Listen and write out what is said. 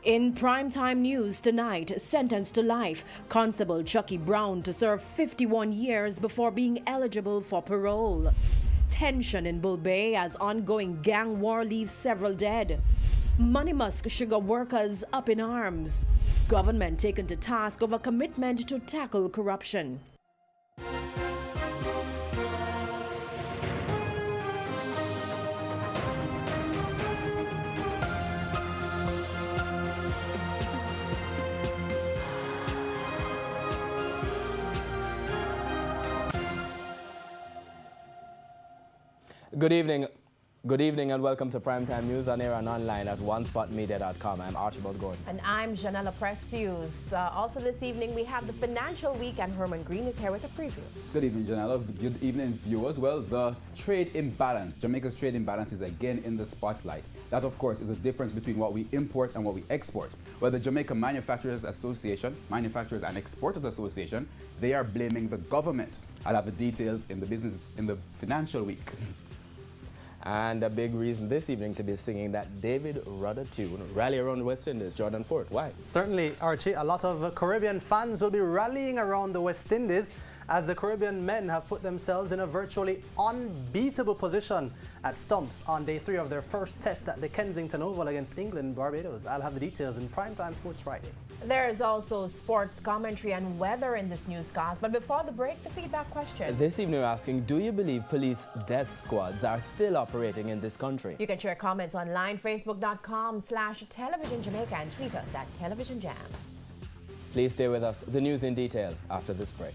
In primetime news tonight, sentenced to life, Constable Chucky Brown to serve 51 years before being eligible for parole. Tension in Bull Bay as ongoing gang war leaves several dead. Money Musk sugar workers up in arms. Government taken to task over commitment to tackle corruption. Good evening and welcome to Primetime News on air and online at onespotmedia.com. I'm Archibald Gordon. And I'm Janella Precious. Also this evening we have the Financial Week and Herman Green is here with a preview. Good evening, Janella. Good evening, viewers. Well, the trade imbalance, Jamaica's trade imbalance is again in the spotlight. That, of course, is the difference between what we import and what we export. Well, the Jamaica Manufacturers and Exporters Association, they are blaming the government. I'll have the details in the Financial Week. And a big reason this evening to be singing that David Rudder tune, Rally Around the West Indies. Jordan Ford, why? Certainly, Archie, a lot of Caribbean fans will be rallying around the West Indies as the Caribbean men have put themselves in a virtually unbeatable position at stumps on day 3 of their first test at the Kensington Oval against England, Barbados. I'll have the details in Primetime Sports Friday. There's also sports commentary and weather in this newscast. But before the break, the feedback question. This evening we're asking, do you believe police death squads are still operating in this country? You can share comments online, facebook.com/Television Jamaica and tweet us at Television Jam. Please stay with us. The news in detail after this break.